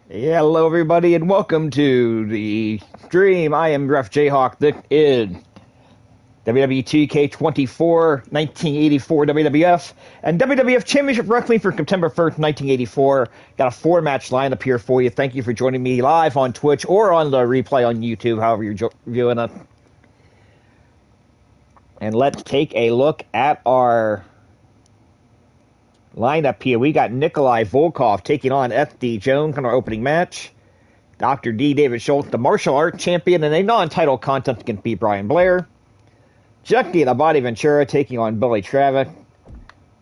Hello, everybody, and welcome to the stream. I am Ref Jayhawk. This is WWE 2K24 1984 WWF and WWF Championship Wrestling for September 1st, 1984. Got a four-match lineup here for you. Thank you for joining me live on Twitch or on the replay on YouTube, however you're viewing us. And let's take a look at our lineup here. We got Nikolai Volkoff taking on SD Jones in our opening match. Dr. D. David Schultz, the martial arts champion, in a non-title contest against B. Brian Blair. Jesse the Body Ventura taking on Billy Travis.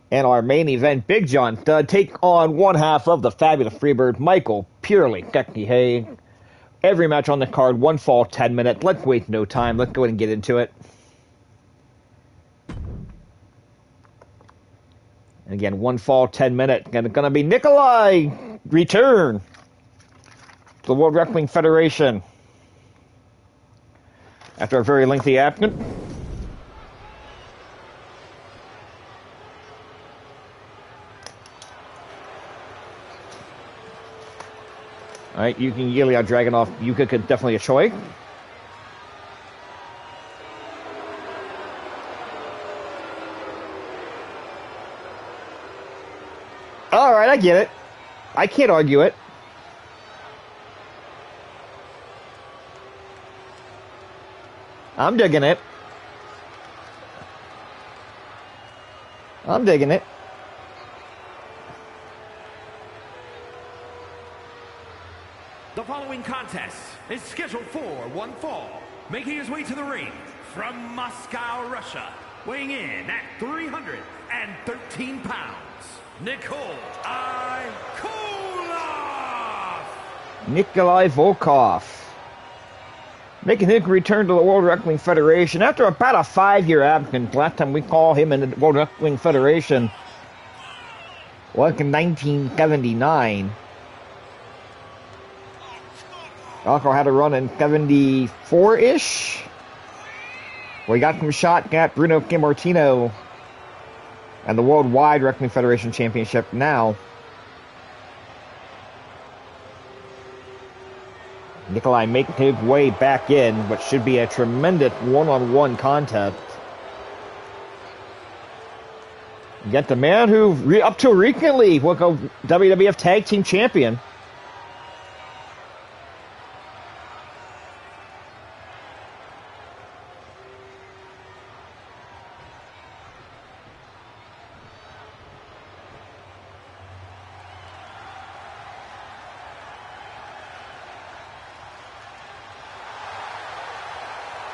And our main event, Big John Studd, take on one half of the Fabulous Freebird, Michael Purely Becky Hay. Every match on the card, one fall, 10 minutes. Let's waste no time. Let's go ahead and get into it. And again, one fall, 10 minutes. And it's going to be Nikolai return to the World Wrestling Federation after a very lengthy absence. All right, you can Yulia Dragunov. Yuka could definitely a choice. All right, I get it. I can't argue it. I'm digging it. I'm digging it. The following contest is scheduled for one fall, making his way to the ring from Moscow, Russia, weighing in at 313 pounds, Nikolai Volkoff. Making his return to the World Wrestling Federation after about a 5-year absence. Last time we call him in the World Wrestling Federation was in 1979. Also had a run in 74-ish. We got some shot at Bruno Sammartino and the Worldwide Wrestling Federation Championship now. Nikolai making his way back in, what should be a tremendous one-on-one contest. You got the man who, up till recently, was a WWF Tag Team Champion.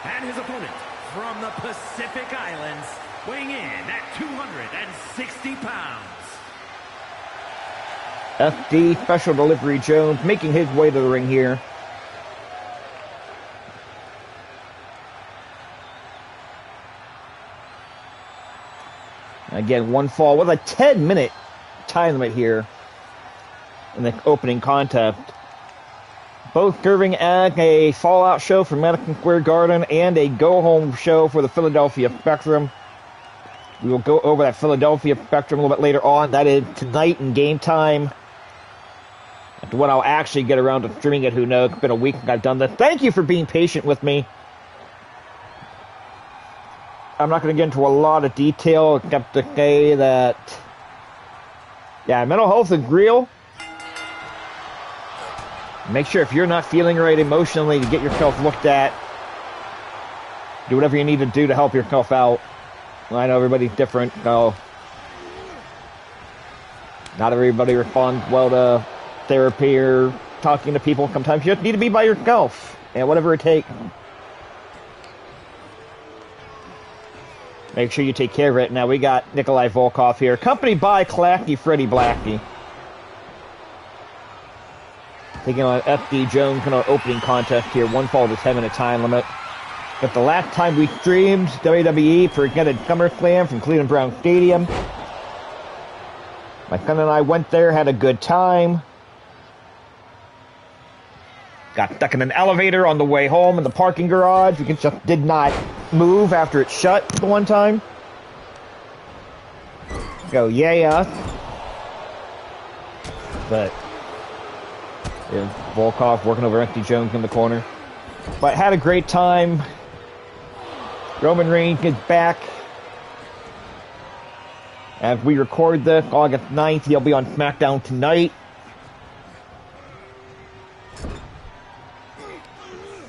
And his opponent from the Pacific Islands, weighing in at 260 pounds. FD Special Delivery Jones making his way to the ring here. Again, one fall with a 10-minute time limit here in the opening contest. Both serving as a Fallout show for Madison Square Garden and a go-home show for the Philadelphia Spectrum. We will go over that Philadelphia Spectrum a little bit later on. That is tonight in game time. That's when I'll actually get around to streaming it. Who knows? It's been a week since I've done this. Thank you for being patient with me. I'm not going to get into a lot of detail except to say that, yeah, mental health is real. Make sure if you're not feeling right emotionally to get yourself looked at. Do whatever you need to do to help yourself out. I know everybody's different, so not everybody responds well to therapy or talking to people. Sometimes you just need to be by yourself, and whatever it takes. Make sure you take care of it. Now we got Nikolai Volkoff here, accompanied by Clacky Freddie Blackie. Taking on FD Jones in our opening contest here. One fall to 10-minute time limit. But the last time we streamed WWE presented SummerSlam from Cleveland Brown Stadium. My son and I went there, had a good time. Got stuck in an elevator on the way home in the parking garage. We just did not move after it shut the one time. Go, yeah. But Yeah, Volkoff working over Empty Jones in the corner. But had a great time. Roman Reigns is back. As we record this, August 9th, he'll be on SmackDown tonight.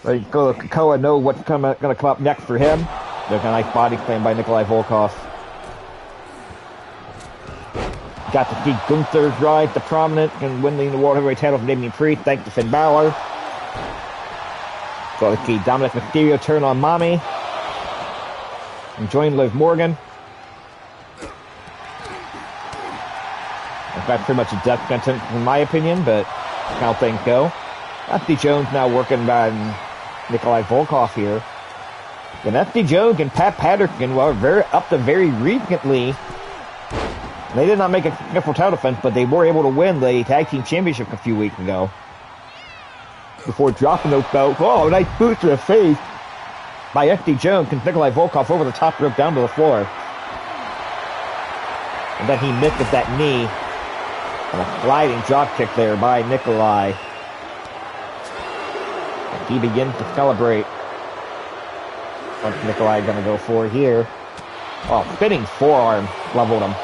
Ready to go to Krakoa, know what's going to come up next for him. There's a nice body slam by Nikolai Volkoff. Got to see Gunther's rise to prominence and winning the World Heavyweight title from Damian Priest, thanks to Finn Balor. Got to see Dominic Mysterio turn on Mommy and join Liv Morgan. That's pretty much a death sentence in my opinion, but that's how things go. FD Jones now working by Nikolai Volkoff here. And FD Jones and Pat Patterson were very recently. They did not make a successful title defense, but they were able to win the Tag Team Championship a few weeks ago. Before dropping those belts. Oh, a nice boot to the face by FD Jones and Nikolai Volkoff over the top rope down to the floor. And then he missed with that knee. And a sliding drop kick there by Nikolai. And he begins to celebrate. What's Nikolai going to go for here? Oh, spinning forearm leveled him.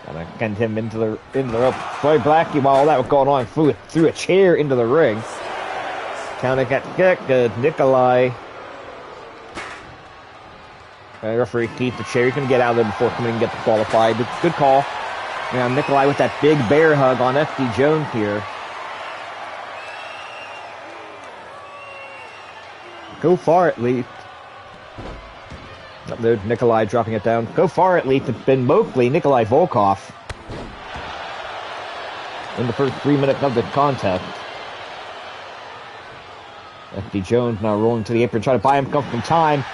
Gonna send him into the rope. Floyd Blackie, while all that was going on, threw a chair into the ring. Counter got kicked. Nikolai. Referee keeps the chair. He's going to get out of there before coming and get qualified. Good call. Now Nikolai with that big bear hug on FD Jones here. Go far at least. Up there's Nikolai dropping it down. Go far at least. It's been mostly Nikolai Volkoff in the first 3 minutes of the contest. FD Jones now rolling to the apron, trying to buy himself some time.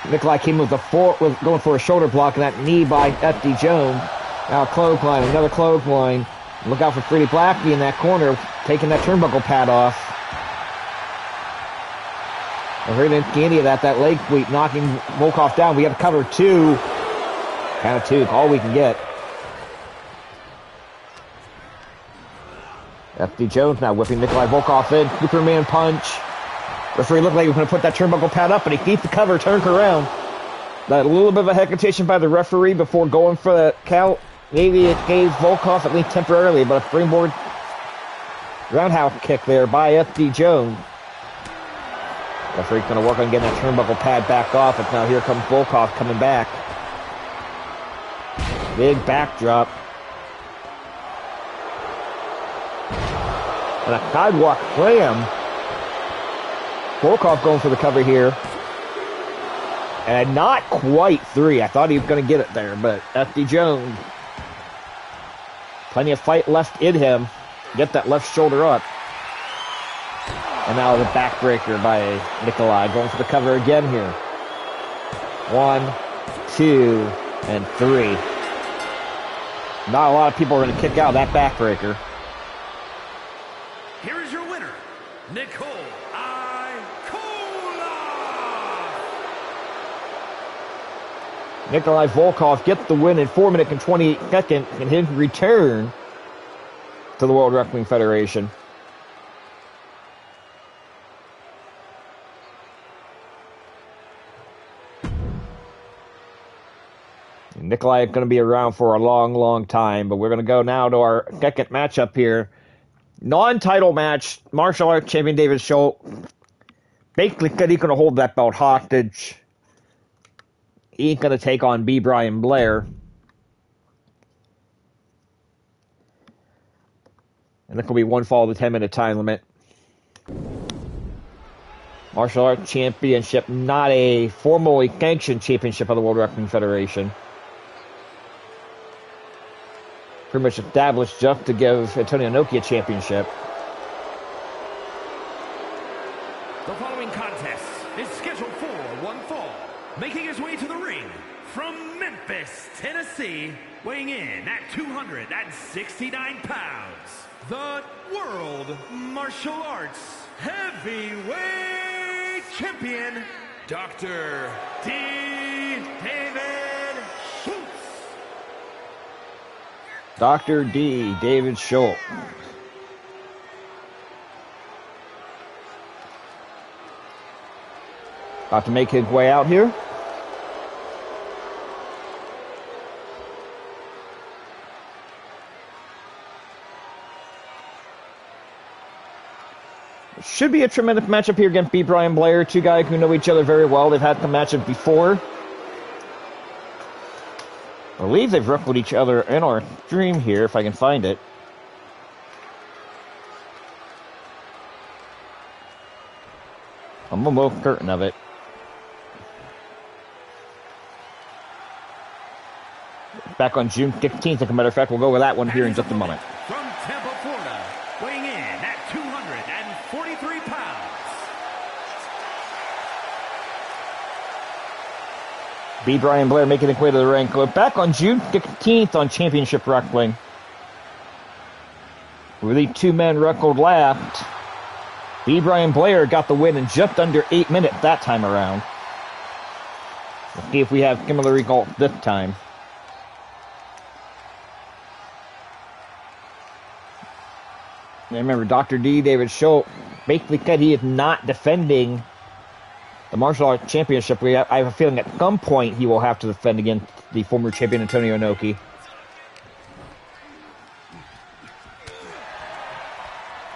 Nikolai came with going for a shoulder block, and that knee by FD Jones. Now a clothesline, another clothesline. Look out for Freddie Blackie in that corner, taking that turnbuckle pad off. I heard any of that leg sweep knocking Volkoff down. We have to cover two. Count of two, all we can get. FD Jones now whipping Nikolai Volkoff in. Superman punch. Referee looked like he was going to put that turnbuckle pad up, but he keeps the cover, turned around. That little bit of a hesitation by the referee before going for the count. Maybe it gave Volkoff at least temporarily, but a springboard roundhouse kick there by FD Jones. Referee's going to work on getting that turnbuckle pad back off, and now here comes Volkoff coming back. Big backdrop. And a sidewalk slam. Volkoff going for the cover here. And not quite three. I thought he was going to get it there, but FD Jones. Plenty of fight left in him. Get that left shoulder up. And now the backbreaker by Nikolai. Going for the cover again here. 1, 2, and 3. Not a lot of people are going to kick out that backbreaker. Here is your winner, Nikolai Volkoff. Nikolai Volkoff gets the win in 4 minutes and 28 seconds in his return to the World Wrestling Federation. Nikolai is going to be around for a long, long time, but we're going to go now to our second matchup here. Non-title match, martial arts champion David Schultz basically said he's going to hold that belt hostage. He's going to take on B. Brian Blair. And this will be one fall of the 10-minute time limit. Martial arts championship, not a formally sanctioned championship of the World Wrestling Federation. Pretty much established just to give Antonio Inoki a championship. The following contest is scheduled for one fall. Making his way to the ring from Memphis, Tennessee, weighing in at 269 pounds, the World Martial Arts Heavyweight Champion, Dr. David Schultz. Dr. D, David Schultz. About to make his way out here. Should be a tremendous matchup here against B. Brian Blair. Two guys who know each other very well. They've had some matchups before. I believe they've wrestled each other in our stream here, if I can find it. I'm almost certain of it. Back on June 15th, as a matter of fact. We'll go with that one here in just a moment. From Tampa, Florida, weighing in at 243 pounds. B. Brian Blair making his way to the ring. Back on June 15th on Championship Wrestling. With the two men wrestled last. B. Brian Blair got the win in just under 8 minutes that time around. Let's see if we have similar results this time. And remember, Dr. D, David Schultz, basically said he is not defending the martial arts championship. I have a feeling at some point he will have to defend against the former champion Antonio Inoki.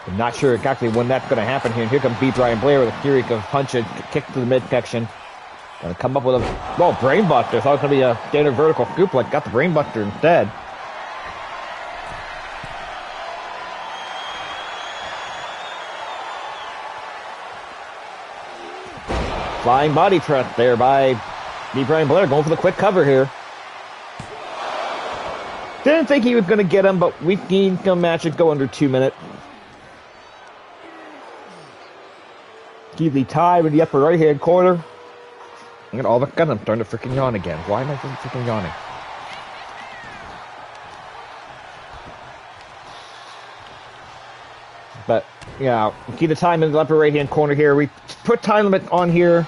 I'm not sure exactly when that's going to happen here. And here comes B. Brian Blair with a series of punches, kick to the midsection. Going to come up with a, brainbuster. Thought it was going to be a standard vertical scoop, like got the brainbuster instead. Flying body press there by B. Brian Blair, going for the quick cover here. Didn't think he was going to get him, but we've seen some matches go under 2 minutes. Keep the tie with the upper right-hand corner. And all of a sudden, I'm starting to freaking yawn again. Why am I freaking yawning? But, yeah, keep the time in the upper right-hand corner here. We put time limit on here.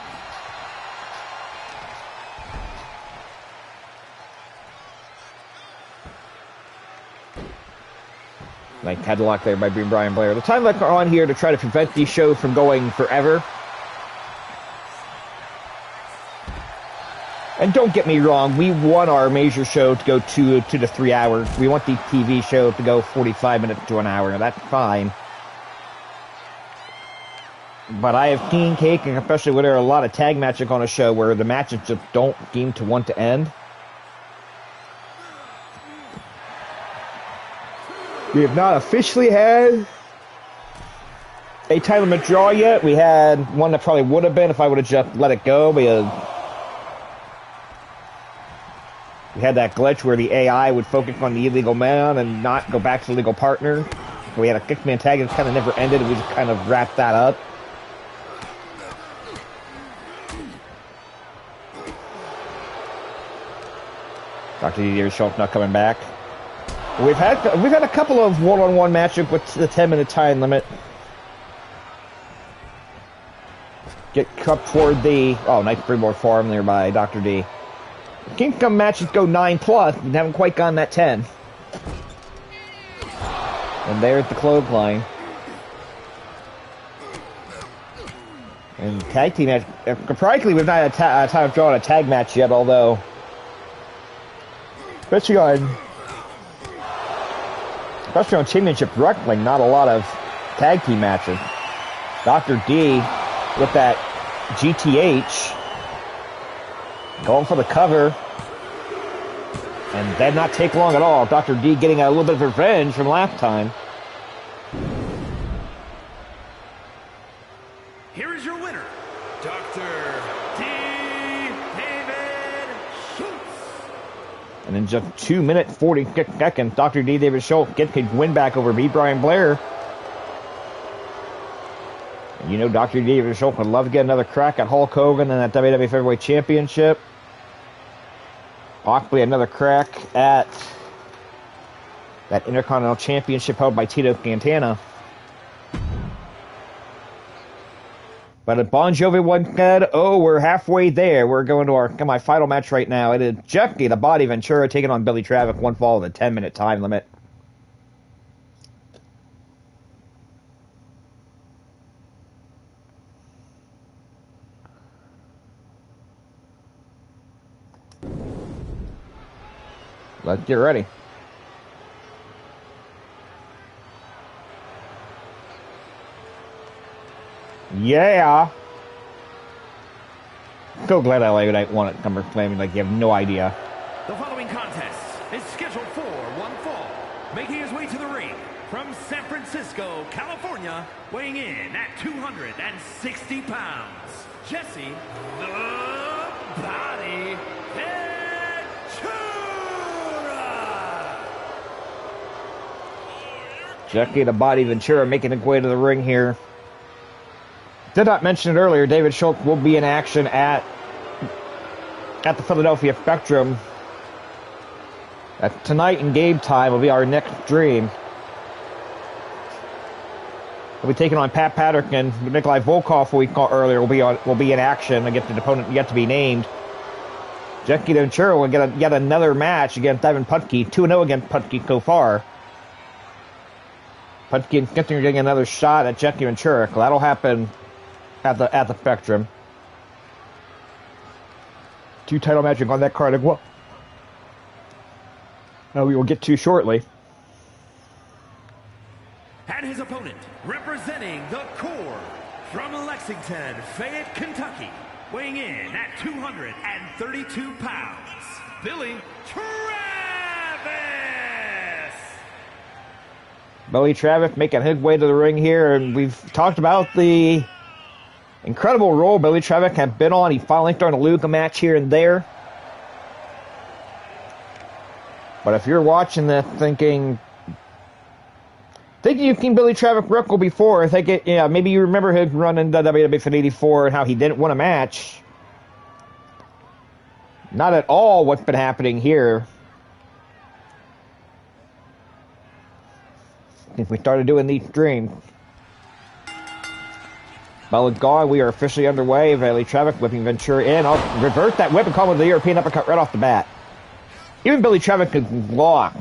Like headlock there by Brian Blair. The time limit on here to try to prevent these shows from going forever. And don't get me wrong, we want our major show to go 2 to 3 hours. We want the TV show to go 45 minutes to an hour. That's fine. But I have seen cake, and especially when there are a lot of tag matches on a show where the matches just don't seem to want to end. We have not officially had a time limit draw yet. We had one that probably would have been if I would have just let it go. We had that glitch where the AI would focus on the illegal man and not go back to the legal partner. We had a 6-man tag that kind of never ended, and we just kind of wrapped that up. Dr. David Schultz not coming back. We've had a couple of one-on-one matchups with the 10-minute time limit. Get up toward the nice springboard forearm there by Dr. D. Kingdom matches go 9+ and haven't quite gone that 10. And there's the clothesline. And tag team match. Surprisingly, we've not had time of drawing a tag match yet, although especially on Championship Wrestling, not a lot of tag team matches. Dr. D with that GTH going for the cover, and did not take long at all. Dr. D getting a little bit of revenge from last time. Here is your winner, Dr. D. David Schultz. And in just 2 minutes, 46 seconds, Dr. D. David Schultz gets his win back over B. Brian Blair. And you know Dr. D. David Schultz would love to get another crack at Hulk Hogan and that WWF Heavyweight Championship. Possibly another crack at that Intercontinental Championship held by Tito Santana. But at Bon Jovi once said, oh, we're halfway there. We're going to my final match right now. It is Jesse the Body Ventura taking on Billy Travick, one fall of the 10-minute time limit. Let's get ready. Yeah. So glad I like it. Want it come claiming like you have no idea. The following contest is scheduled for one fall. Making his way to the ring from San Francisco, California, weighing in at 260 pounds, Jesse the Body Ventura. Jesse the Body Ventura making his way to the ring here. Did not mention it earlier, David Schultz will be in action at the Philadelphia Spectrum. Tonight in game time will be our next dream. We'll be taking on Pat Patterson. Nikolai Volkoff, we called earlier, will be in action against an opponent yet to be named. Jesse Ventura will get yet another match against Ivan Putke, 2-0 against Putke so far. Putke getting another shot at Jesse Ventura. That'll happen at the Spectrum. 2 title matches on that card as well. We will get to shortly. And his opponent, representing the Core from Lexington, Fayette, Kentucky, weighing in at 232 pounds, Billy Travis. Billy Travis making his way to the ring here, and we've talked about the incredible role Billy Travick has been on. He's finally starting to lose a match here and there. But if you're watching this thinking you've seen Billy Travick wrestle before, maybe you remember his run in the WWF in '84 and how he didn't win a match. Not at all what's been happening here. If we started doing these streams. Bell is gone. We are officially underway. Billy Travick whipping Ventura in. I'll reverse that whip and call with the European uppercut right off the bat. Even Billy Travick is locked.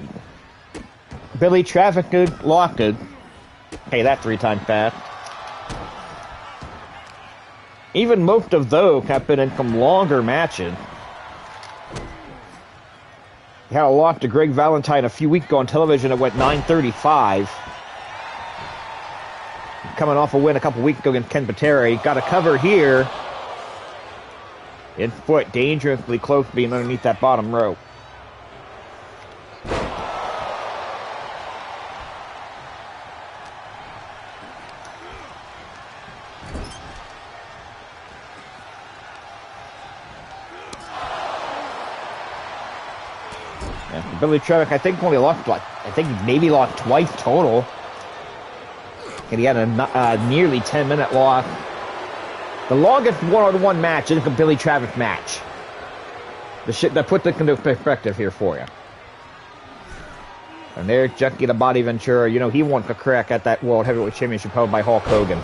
Billy Travick is locked. Hey, that's 3 times fast. Even most of those have been in some longer matches. He had a loss to Greg Valentine a few weeks ago on television. It went 9:35. Coming off a win a couple weeks ago against Ken Patera. He got a cover here. His foot dangerously close to being underneath that bottom rope. Yeah, Billy Travick, I think only lost, maybe lost twice total. And he had a nearly 10-minute loss. The longest one-on-one match is a Billy Travick match. That put this into perspective here for you. And there's Jesse the Body Ventura. You know, he wants to crack at that World Heavyweight Championship held by Hulk Hogan.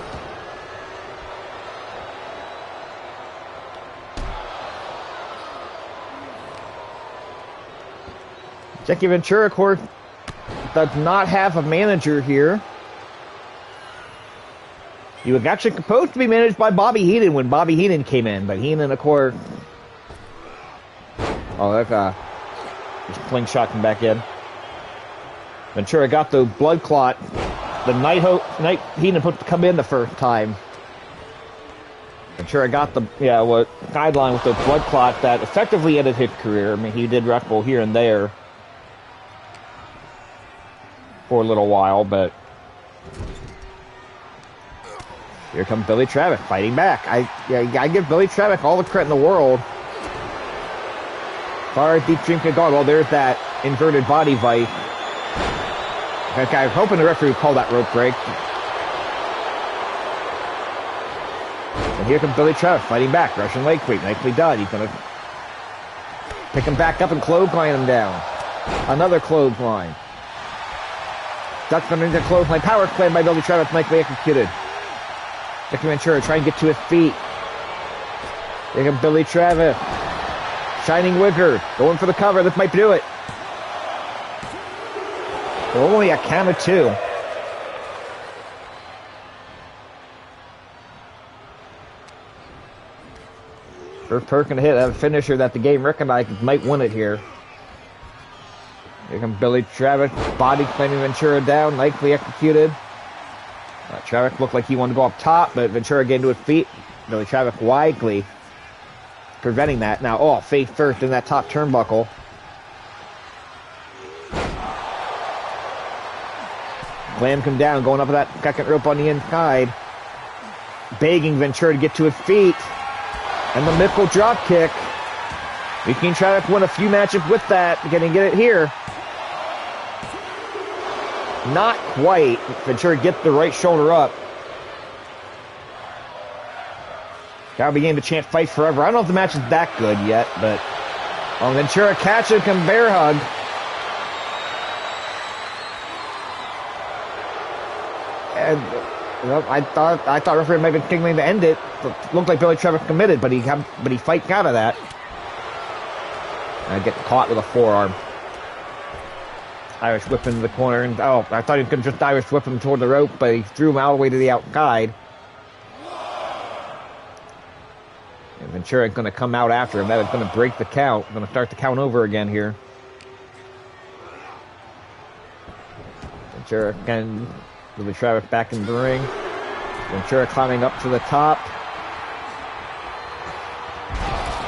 Jesse Ventura, of course, does not have a manager here. He was actually supposed to be managed by Bobby Heenan when Bobby Heenan came in, but Heenan, of course... Oh, that's just slingshotting back in. Ventura got the blood clot the night Heenan put to come in the first time. Ventura got the guideline with the blood clot that effectively ended his career. I mean, he did wrestle here and there for a little while, but... Here comes Billy Travick fighting back. I give Billy Travick all the credit in the world. As far as deep stream can go, well, there's that inverted body vice. Okay, I was hoping the referee would call that rope break. And here comes Billy Travick fighting back. Russian leg sweep. Nicely done. He's going to pick him back up and clothesline him down. Another clothesline. Ducks underneath the clothesline. Power slam by Billy Travick. Nicely executed. Jesse Ventura trying to get to his feet. Here comes Billy Travis. Shining Wicker. Going for the cover. This might do it. Well, only a count of 2. First person to hit a finisher that the game recognizes might win it here. Here comes Billy Travis. Body slamming Ventura down. Nicely executed. Travis looked like he wanted to go up top, but Ventura getting to his feet. Billy Travis wisely preventing that. Now, face first in that top turnbuckle. Slammed him down, going up that second rope on the inside. Begging Ventura to get to his feet. And the Mickle drop kick. We can try to win a few matches with that. Can he get it here? Not quite. Ventura gets the right shoulder up. Gotta be getting the chance fight forever. I don't know if the match is that good yet, but Ventura catches him, bear hug. And I thought referee might have been signaling to end it. It looked like Billy Travis committed, but he fights out of that. And get caught with a forearm. Irish whip into the corner, and I thought he was going to just Irish whip him toward the rope, but he threw him all the way to the outside. And Ventura is going to come out after him. That is going to break the count. Going to start the count over again here. Ventura again, Billy Travis back in the ring. Ventura climbing up to the top.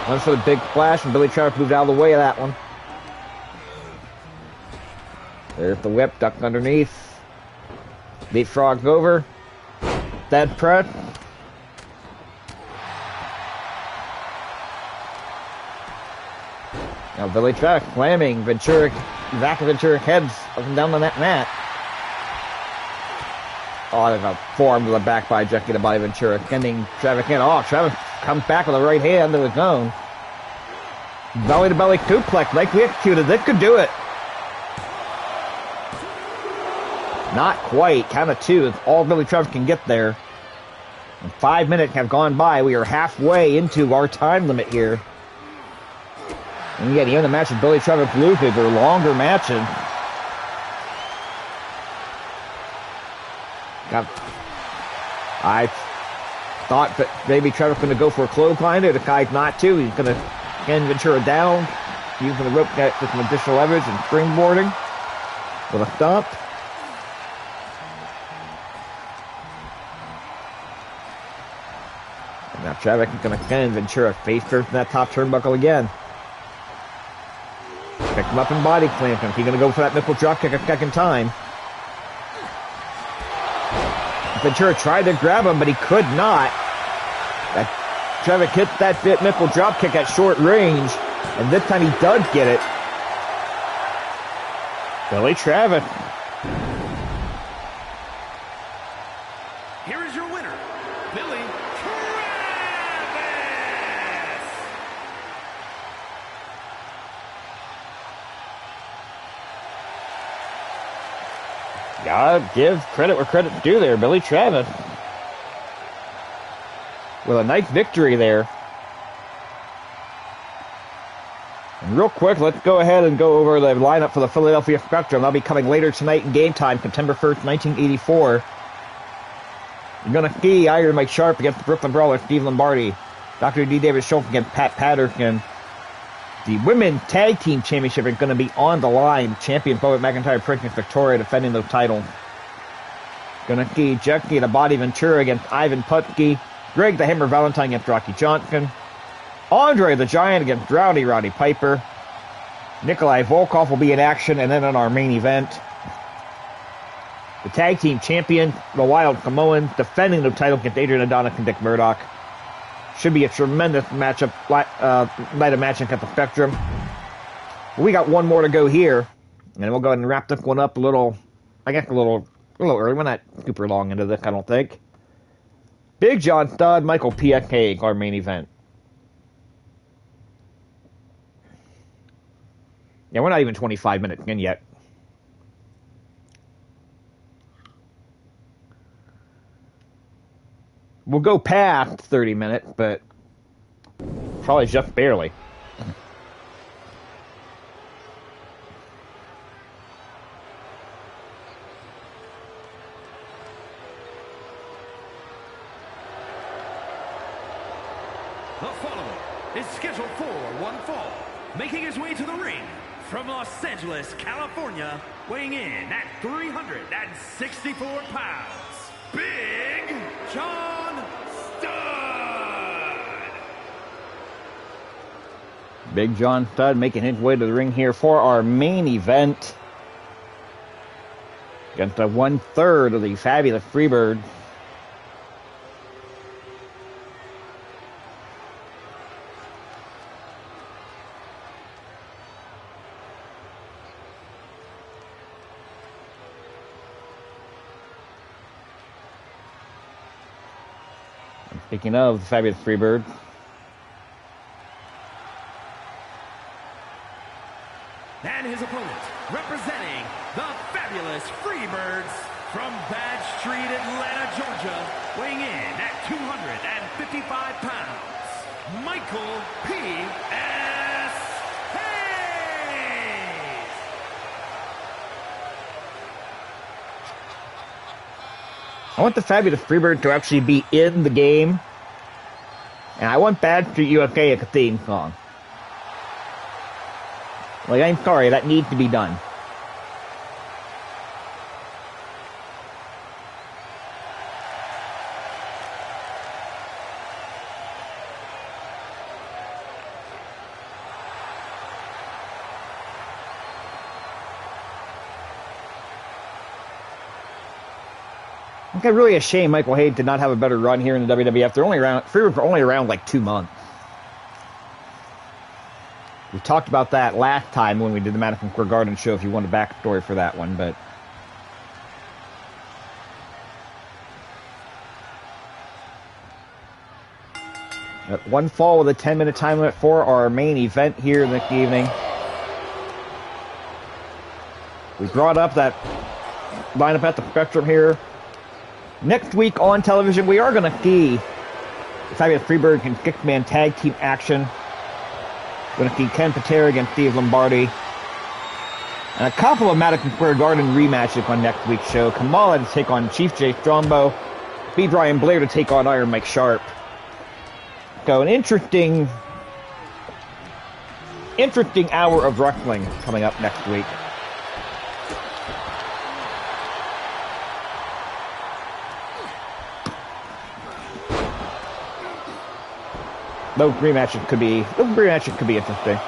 One for the big splash, and Billy Travis moved out of the way of that one. There's the whip, ducked underneath. Leapfrogs over. Dead press. Now Billy Travis slamming Ventura, back of Ventura heads up and down on that mat. There's a forearm to the back by Jesse the Body Ventura, sending Travis in. Travis comes back with a right hand to his own. Belly to belly suplex, nicely executed. This could do it. Not quite. Count of 2 is all Billy Travis can get there. And 5 minutes have gone by. We are halfway into our time limit here. And yet, even the matches Billy Travis loses are longer matches. I thought that maybe Travis was going to go for a clothesline. The guy's not to. He's going to end Ventura down, using the rope to get some additional leverage and springboarding with a stomp. And now Travis is going to send Ventura face first in that top turnbuckle again. Pick him up and body slam him. He's going to go for that nickel drop kick a second time. Ventura tried to grab him, but he could not. Travis hit that nickel drop kick at short range, and this time he does get it. Billy Travis. Here is your winner, Billy Travis. Gotta give credit where credit's due there, Billy Travis. With a nice victory there. And real quick, let's go ahead and go over the lineup for the Philadelphia Spectrum. That'll be coming later tonight in Game Time, September 1st, 1984. You're going to see Iron Mike Sharp against the Brooklyn Brawler, Steve Lombardi. Dr. D. David Schultz against Pat Patterson. The Women's Tag Team Championship is going to be on the line. Champion Boat McIntyre, Princess Victoria defending those titles. Going to see Jesse the Body Ventura against Ivan Putski. Greg the Hammer Valentine against Rocky Johnson. Andre the Giant against Roddy Piper. Nikolai Volkoff will be in action, and then on our main event, the Tag Team Champion, the Wild Samoans, defending the title against Adrian Adonis and Dick Murdoch. Should be a tremendous matchup, night of matching at the Spectrum. We got one more to go here, and we'll go ahead and wrap this one up a little early. We're not super long into this, I don't think. Big John Studd, Michael P.S. Haig, our main event. Yeah, we're not even 25 minutes in yet. We'll go past 30 minutes, but probably just barely. The following is scheduled for one fall, making his way to the ring from Los Angeles, California, weighing in at 364 pounds, Big John Studd. Big John Studd making his way to the ring here for our main event against the 1/3 of the Fabulous Freebird. Speaking of the Fabulous Freebird, and his opponent, representing the Fabulous Freebirds from Bad Street, Atlanta, Georgia, weighing in at 255 pounds, Michael P.S. Hayes. I want the Fabulous Freebird to actually be in the game, and I want Bad Street USA a theme song. Like, I'm sorry, that needs to be done. It's really a shame Michael Hayes did not have a better run here in the WWF. They're only around, Freebirds are only around like 2 months. We talked about that last time when we did the Madison Square Garden show, if you want a backstory for that one, but at one fall with a 10-minute time limit for our main event here this evening. We brought up that lineup at the Spectrum here. Next week on television, we are going to see the Fabulous Freebird and six-man tag team action. We're going to see Ken Patera against Steve Lombardi. And a couple of Madison Square Garden rematches on next week's show. Kamala to take on Chief Jay Strongbow. B. Brian Blair to take on Iron Mike Sharp. So an interesting hour of wrestling coming up next week. Those rematches could be interesting.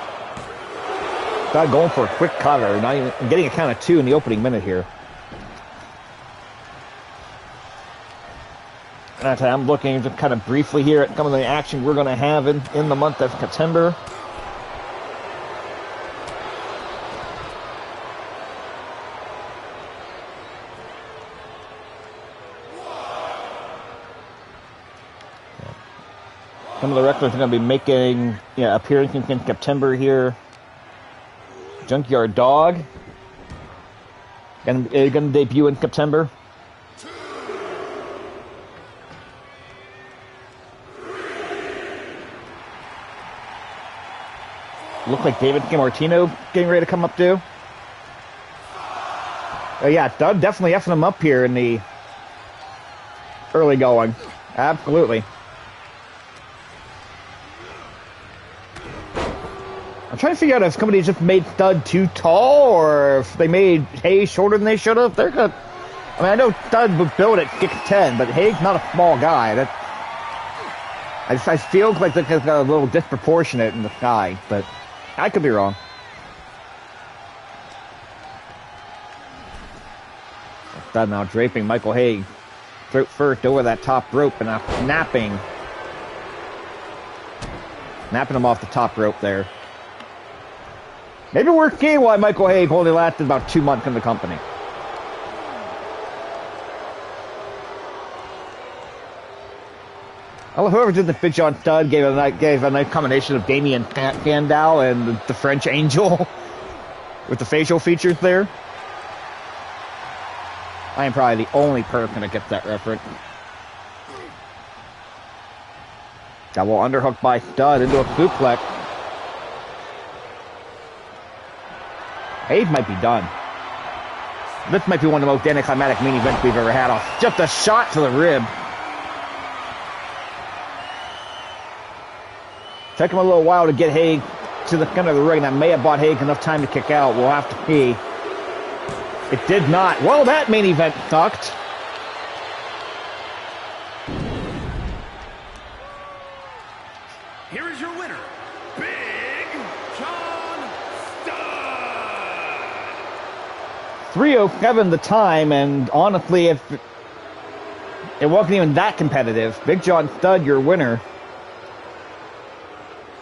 Not going for a quick cutter, not even getting a count of 2 in the opening minute here. I'm looking just kind of briefly here at some of the action we're going to have in the month of September. Some of the wrestlers are going to be making appearances in September here. Junkyard Dog going to debut in September. Look like David Martino getting ready to come up too. Oh yeah, Doug definitely effing him up here in the early going. Absolutely. I'm trying to figure out if somebody just made Stud too tall or if they made Hayes shorter than they should have. They're good. I mean, I know Stud was built at 6'10", but Hayes not a small guy. I feel like that's a little disproportionate in the sky, but I could be wrong. Stud now draping Michael Hayes throat first over that top rope and now snapping him off the top rope there. Maybe we're seeing why Michael Hayes only lasted about 2 months in the company. Well, whoever did the pitch on Stud gave a nice combination of Damien Sandow and the French Angel with the facial features there. I am probably the only person that gets that reference. Double underhook by Stud into a suplex. Hayes might be done. This might be one of the most anticlimactic main events we've ever had. Just a shot to the rib. Took him a little while to get Hayes to the center of the ring. That may have bought Hayes enough time to kick out. We'll have to see. It did not. Well, that main event sucked. Here is your winner, Big John Studd. 3:07 the time, and honestly, if it wasn't even that competitive, Big John Studd, your winner.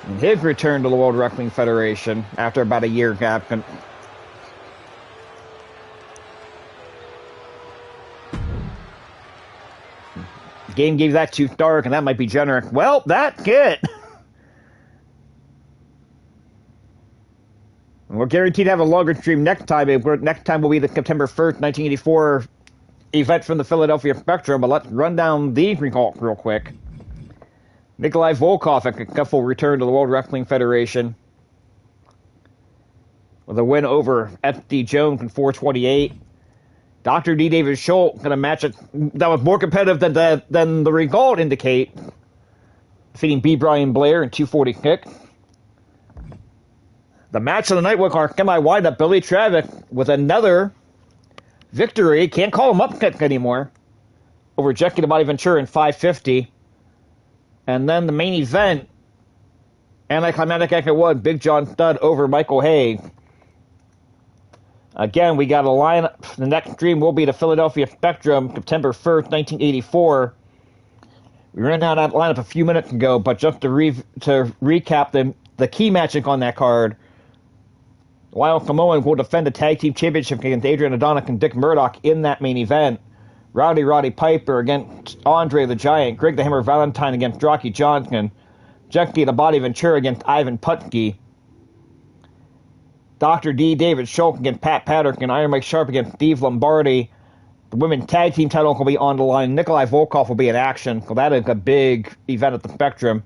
And his return to the World Wrestling Federation after about a year gap. Game gave that too dark, and that might be generic. Well, that's it. We're guaranteed to have a longer stream next time. Next time will be the September 1st, 1984 event from the Philadelphia Spectrum. But let's run down these results real quick. Nikolai Volkoff, a successful return to the World Wrestling Federation with a win over S.D. Jones in 428. Dr. D. David Schultz in a match that was more competitive than the result indicate, defeating B. Brian Blair in 246. The match of the night was our semi-wind-up Billy Travis with another victory. Can't call him upset anymore. Over Jesse the Body Ventura in 550. And then the main event, anticlimactic as it was, Big John Studd over Michael Hayes. Again, we got a lineup. The next stream will be the Philadelphia Spectrum, September 1st, 1984. We ran out of that lineup a few minutes ago, but just to recap the key matches on that card, Lyle Samoan will defend the Tag Team Championship against Adrian Adonis and Dick Murdoch in that main event. Roddy Piper against Andre the Giant. Greg the Hammer Valentine against Rocky Johnson. Jesse the Body Ventura against Ivan Putski. Dr. D. David Schultz against Pat Patterson. Iron Mike Sharp against Steve Lombardi. The women's tag team title will be on the line. Nikolai Volkoff will be in action. So that is a big event at the Spectrum.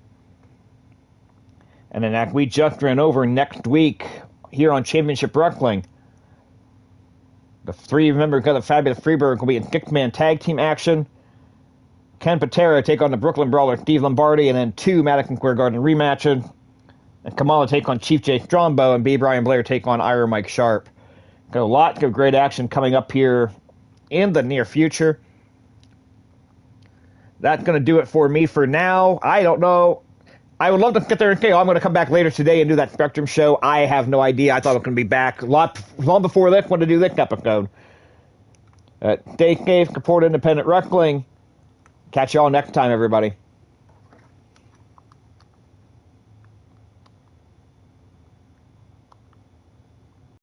And then we just ran over next week here on Championship Wrestling. The three members of the Fabulous Freebird will be in six-man tag team action. Ken Patera take on the Brooklyn Brawler Steve Lombardi, and then two Madison Square Garden rematches. And Kamala take on Chief Jay Strongbow, and B. Brian Blair take on Iron Mike Sharp. Got a lot of great action coming up here in the near future. That's going to do it for me for now. I don't know. I would love to sit there and say, I'm going to come back later today and do that Spectrum show. I have no idea. I thought I was going to be back long before this one to do this episode. Stay safe, support independent wrestling. Catch you all next time, everybody.